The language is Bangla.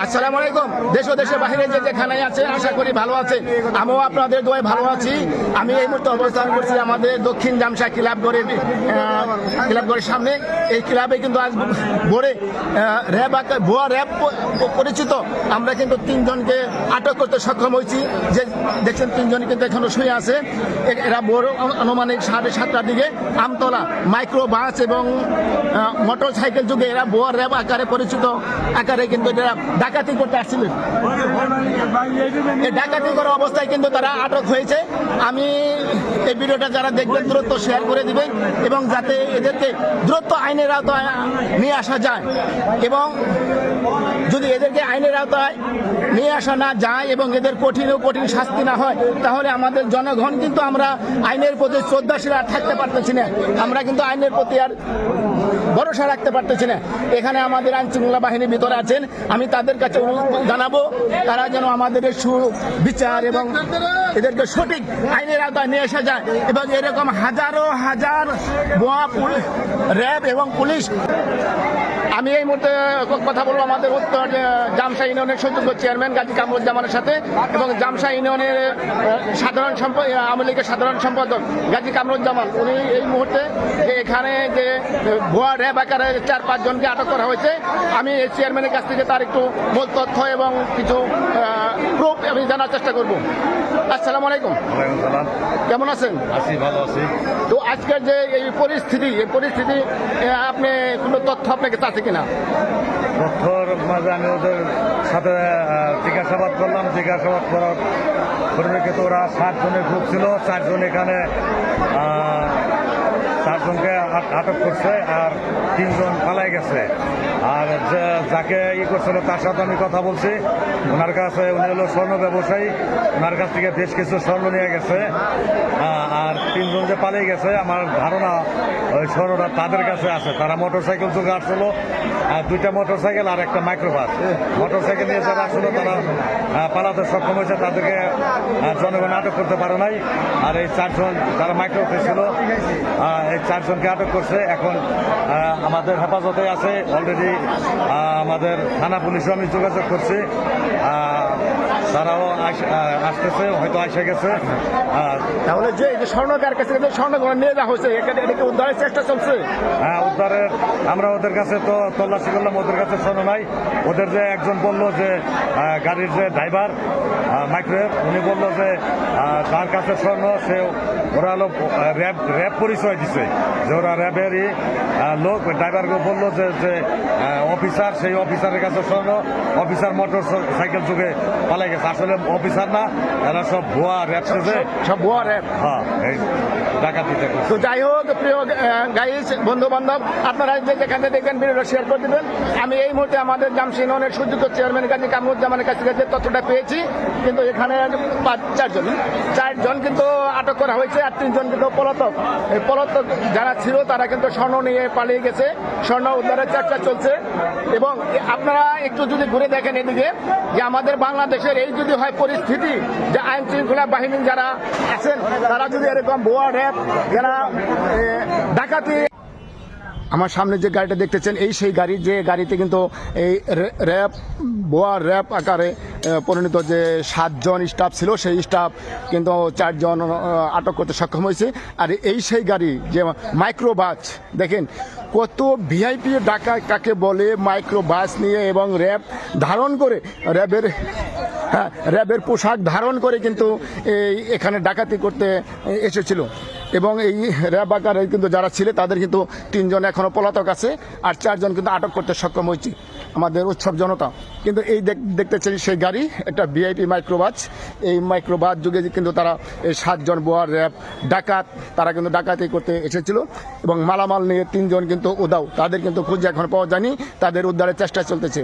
আসসালামু আলাইকুম। দেশ ও দেশের বাইরে যে যেখানে আছে আশা করি ভালো আছে। আমিও আপনাদের দোয়ায় ভালো আছি। আমি এই মুহূর্তে অবস্থান করছি আমাদের দক্ষিণ জামশা ক্লাবঘরের সামনে। এই ক্লাবে কিন্তু আজ ভোরে ভুয়া র্যাব পরিচিত আমরা কিন্তু 3 জনকে আটক করতে সক্ষম হয়েছি। যে দেখছেন 3 জন কিন্তু এখনো শুয়ে আছে। এরা ভোর আনুমানিক 7:30টার দিকে আমতলা মাইক্রো বাস এবং মোটর সাইকেল যুগে এরা ভুয়া র্যাব আকারে পরিচিত আকারে কিন্তু এরা ডাকাতি করতে আসছিলেন। এই ডাকাতি করার অবস্থায় কিন্তু তারা আটক হয়েছে। আমি এই ভিডিওটা যারা দেখবেন দ্রুত শেয়ার করে দিবেন এবং যাতে এদেরকে দ্রুত আইনের আওতায় নিয়ে আসা যায় এবং যদি এদেরকে আইনের আওতায় নিয়ে আসা না যায় এবং এদের কঠিন শাস্তি না হয় তাহলে আমাদের জনগণ কিন্তু আমরা আইনের প্রতি শ্রদ্ধাশীল আর থাকতে পারতেছি না। আমরা কিন্তু আইনের প্রতি আর ভরসা রাখতে পারতেছি না। এখানে আমাদের আইন শৃঙ্খলা বাহিনীর ভিতরে আছেন, আমি তাদের কাছে অনুরোধ জানাবো তারা যেন আমাদের সুবিচার এবং এদেরকে সঠিক আইনের আওতায় নিয়ে আসা যায় এবং এরকম হাজারো হাজার র্যাব এবং পুলিশ। আমি এই মুহূর্তে কথা বলবো আমাদের উত্তর জামশা ইউনিয়নের সুযোগ্য চেয়ারম্যান গাজী কামরুজ্জামানের সাথে এবং জামশা ইউনিয়নের আওয়ামী লীগের সাধারণ সম্পাদক গাজী কামরুজ্জামান। উনি এই মুহূর্তে যে এখানে যে ভুয়া র্যাব আকারে 4-5 জনকে আটক করা হয়েছে, আমি এই চেয়ারম্যানের কাছ থেকে তার একটু মূল তথ্য এবং কিছু প্রুফ আমি জানার চেষ্টা করব। আসসালামু আলাইকুম। কেমন আছেন? আছি, ভালো আছি। তো আজকের যে এই পরিস্থিতি আপনি কোনো তথ্য আপনাকে আছে কিনা? তথ্যর মাঝে আমি ওদের সাথে জিজ্ঞাসাবাদ করলাম। জিজ্ঞাসাবাদ করার পরিপ্রেক্ষিতে ওরা 7 জনের গ্রুপ ছিল। 4 জন এখানে 4 জনকে আটক করছে আর 3 জন পালাই গেছে। আর যাকে করছিল তার সাথে আমি কথা বলছি। ওনার কাছে উনি হলো স্বর্ণ ব্যবসায়ী, ওনার কাছ থেকে বেশ কিছু স্বর্ণ নিয়ে গেছে। আর 3 জন যে পালিয়ে গেছে আমার ধারণা ওই স্বর্ণটা তাদের কাছে আছে। তারা মোটর সাইকেল যুগে আসলো, 2টা মোটর সাইকেল আর একটা মাইক্রোবাস। মোটর সাইকেল নিয়ে যারা আসলো তারা পালাতে সক্ষম হয়েছে, তাদেরকে জনগণ আটক করতে পারে নাই। আর এই 4 জন যারা মাইক্রোতে ছিল এই 4 জনকে আটক করছে। এখন আমাদের হেফাজতে আছে। অলরেডি আমাদের থানা পুলিশও আমি যোগাযোগ করছি, তারাও আসতেছে, হয়তো আসে গেছে। তাহলে যে স্বর্ণকার কাছে স্বর্ণগ্রহণ নিয়ে যাওয়া হয়েছে, এটাকে উদ্ধারের চেষ্টা চলছে। হ্যাঁ, উদ্ধারের আমরা ওদের কাছে তো তল্লাশি করলাম, ওদের কাছে স্বর্ণ নাই। ওদের যে একজন বললো যে গাড়ির যে ড্রাইভার মাইক্রোওয়েভ, উনি বললো যে তার কাছে স্বর্ণ, সে ওরা হলো র্যাব পরিচয় দিছে যে ওরা র্যাবেরই লোক। ড্রাইভারকে বললো যে অফিসার, সেই অফিসারের কাছে স্বর্ণ। অফিসার মোটর সাইকেল যুগে পালাই গেছে। আসলে অফিসার না, এরা সব ভুয়া র্যাব, সব ভুয়া র্যাব। হ্যাঁ, এই ডাকাতিতে। তো যাই হোক প্রিয় গাইস, বন্ধু বান্ধব, আপনারা যেখানে দেখবেন ভিডিওটা শেয়ার করে দেবেন। আমি এই মুহূর্তে আমাদের জামশা ইউনিয়নের সুযোগ্য চেয়ারম্যান গাজী কামরুজ্জামানের কাছ থেকে যে তথ্যটা পেয়েছি, কিন্তু এখানে 4 জন কিন্তু আটক করা হয়েছে আর 3 জন কিন্তু পলাতক। এই পলাতক যারা ছিল তারা কিন্তু স্বর্ণ নিয়ে পালিয়ে গেছে। স্বর্ণ উদ্ধারের চেষ্টা চলছে এবং আপনারা একটু যদি ঘুরে দেখেন এদিকে যে আমাদের বাংলাদেশের এই যদি হয় পরিস্থিতি, যে আইন শৃঙ্খলা বাহিনী যারা আছেন তারা যদি এরকম ভুয়া র্যাব যারা ডাকাতি। আমার সামনে যে গাড়িটা দেখতেছেন এই সেই গাড়ি, যে গাড়িতে কিন্তু এই ভুয়া র্যাব আকারে পরিণত যে 7 জন স্টাফ ছিল, সেই স্টাফ কিন্তু 4 জন আটক করতে সক্ষম হয়েছে। আর এই সেই গাড়ি যে মাইক্রোবাস, দেখেন কত ভিআইপি ডাকা কাকে বলে, মাইক্রোবাস নিয়ে এবং র্যাব ধারণ করে, র্যাবের পোশাক ধারণ করে কিন্তু এখানে ডাকাতি করতে এসেছিল। এবং এই র্যাব আকারে কিন্তু যারা ছিল তাদের কিন্তু 3 জন এখনো পলাতক আছে আর 4 জন কিন্তু আটক করতে সক্ষম হয়েছে আমাদের উৎসব জনতা। কিন্তু এই দেখতেছেন সেই গাড়ি একটা ভিআইপি মাইক্রোবাস। এই মাইক্রোবাস যুগে কিন্তু তারা এই 7 জন ভুয়া র্যাব ডাকাত, তারা কিন্তু ডাকাতি করতে এসেছিল এবং মালামাল নিয়ে 3 জন কিন্তু উধাও। তাদের কিন্তু খুঁজে এখন পাওয়া যায়নি, তাদের উদ্ধারের চেষ্টা চলতেছে।